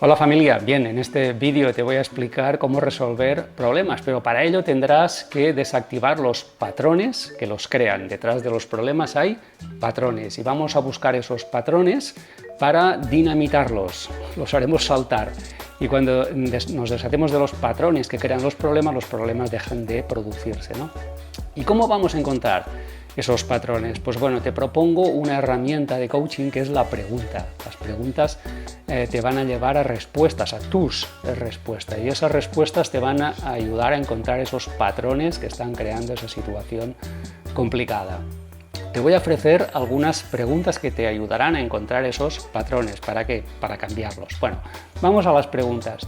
Hola familia, bien, en este vídeo te voy a explicar cómo resolver problemas, pero para ello tendrás que desactivar los patrones que los crean. Detrás de los problemas hay patrones y vamos a buscar esos patrones para dinamitarlos, los haremos saltar. Y cuando nos deshacemos de los patrones que crean los problemas dejan de producirse, ¿no? ¿Y cómo vamos a encontrar esos patrones? Pues bueno, te propongo una herramienta de coaching que es la pregunta. Las preguntas te van a llevar a respuestas, a tus respuestas, y esas respuestas te van a ayudar a encontrar esos patrones que están creando esa situación complicada. Te voy a ofrecer algunas preguntas que te ayudarán a encontrar esos patrones. ¿Para qué? Para cambiarlos. Bueno, vamos a las preguntas.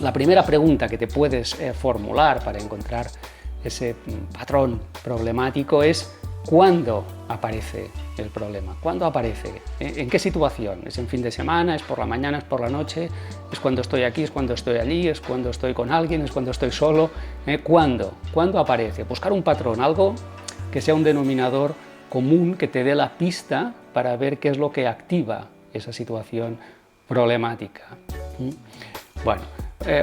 La primera pregunta que te puedes formular para encontrar ese patrón problemático es: ¿cuándo aparece el problema? ¿Cuándo aparece? ¿En qué situación? ¿Es en fin de semana? ¿Es por la mañana? ¿Es por la noche? ¿Es cuando estoy aquí? ¿Es cuando estoy allí? ¿Es cuando estoy con alguien? ¿Es cuando estoy solo? ¿Cuándo? ¿Cuándo aparece? Buscar un patrón, algo que sea un denominador común, que te dé la pista para ver qué es lo que activa esa situación problemática. Bueno,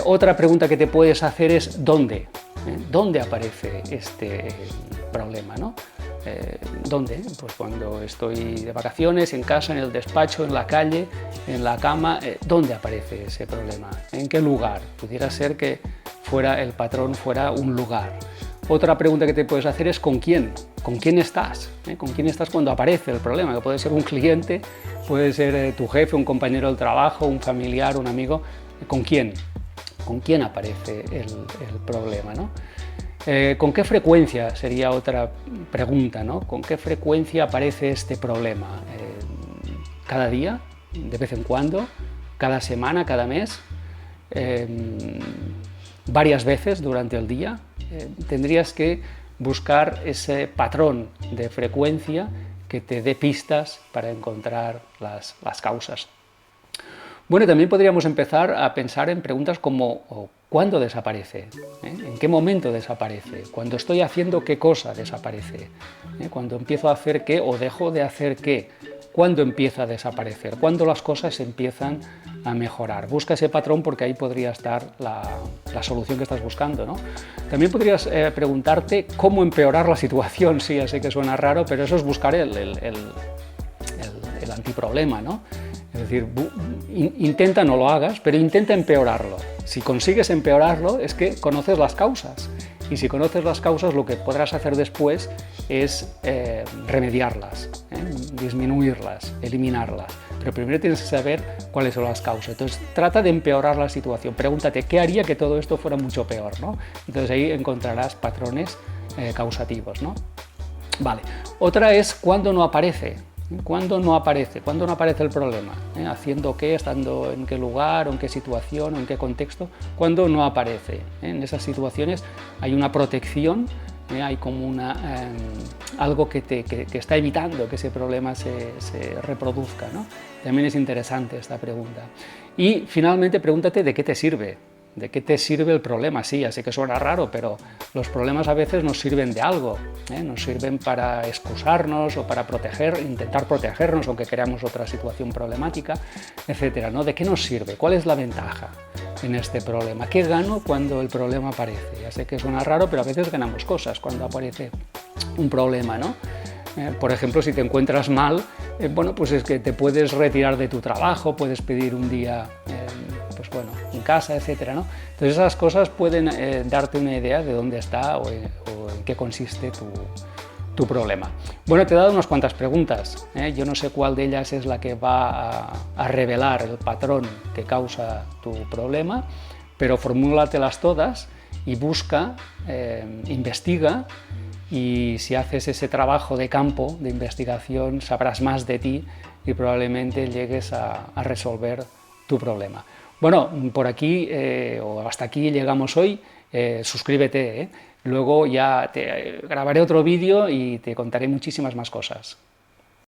otra pregunta que te puedes hacer es ¿dónde? ¿Dónde aparece este problema, ¿no? ¿Dónde? Pues cuando estoy de vacaciones, en casa, en el despacho, en la calle, en la cama. ¿Dónde aparece ese problema? ¿En qué lugar? Pudiera ser que el patrón fuera un lugar. Otra pregunta que te puedes hacer es ¿con quién? ¿Con quién estás? ¿Con quién estás cuando aparece el problema? Que puede ser un cliente, puede ser tu jefe, un compañero del trabajo, un familiar, un amigo. ¿Con quién? ¿Con quién aparece el problema, ¿no? ¿Con qué frecuencia? Sería otra pregunta, ¿no? ¿Con qué frecuencia aparece este problema? ¿Cada día? ¿De vez en cuando? ¿Cada semana? ¿Cada mes? ¿Varias veces durante el día? Tendrías que buscar ese patrón de frecuencia que te dé pistas para encontrar las causas. Bueno, también podríamos empezar a pensar en preguntas como ¿cuándo desaparece? ¿En qué momento desaparece? ¿Cuando estoy haciendo qué cosa desaparece? ¿Cuando empiezo a hacer qué o dejo de hacer qué? ¿Cuándo empieza a desaparecer? ¿Cuándo las cosas empiezan a mejorar? Busca ese patrón porque ahí podría estar la solución que estás buscando, ¿no? También podrías preguntarte cómo empeorar la situación. Sí, ya sé que suena raro, pero eso es buscar el antiproblema, ¿no? Es decir, intenta, no lo hagas, pero intenta empeorarlo. Si consigues empeorarlo es que conoces las causas. Y si conoces las causas, lo que podrás hacer después es remediarlas, disminuirlas, eliminarlas. Pero primero tienes que saber cuáles son las causas. Entonces, trata de empeorar la situación. Pregúntate, ¿qué haría que todo esto fuera mucho peor, ¿no? Entonces ahí encontrarás patrones causativos, ¿no? Vale. Otra es cuándo no aparece. ¿Cuándo no aparece? ¿Cuándo no aparece el problema? ¿Haciendo qué? ¿Estando en qué lugar? ¿O en qué situación? ¿O en qué contexto? ¿Cuándo no aparece? En esas situaciones hay una protección, hay como algo que está evitando que ese problema se reproduzca, ¿no? También es interesante esta pregunta. Y finalmente pregúntate de qué te sirve. ¿De qué te sirve el problema? Sí, ya sé que suena raro, pero los problemas a veces nos sirven de algo, nos sirven para excusarnos o para intentar protegernos aunque creamos otra situación problemática, etcétera, ¿no? ¿De qué nos sirve? ¿Cuál es la ventaja en este problema? ¿Qué gano cuando el problema aparece? Ya sé que suena raro, pero a veces ganamos cosas cuando aparece un problema, ¿no? Por ejemplo, si te encuentras mal, bueno, pues es que te puedes retirar de tu trabajo, puedes pedir un día pues bueno, en casa, etcétera, ¿no? Entonces esas cosas pueden darte una idea de dónde está o en qué consiste tu problema. Bueno, te he dado unas cuantas preguntas, yo no sé cuál de ellas es la que va a revelar el patrón que causa tu problema, pero formúlatelas todas y busca, investiga, y si haces ese trabajo de campo, de investigación, sabrás más de ti y probablemente llegues a resolver tu problema. Bueno, por aquí o hasta aquí llegamos hoy. Suscríbete, luego ya te grabaré otro vídeo y te contaré muchísimas más cosas.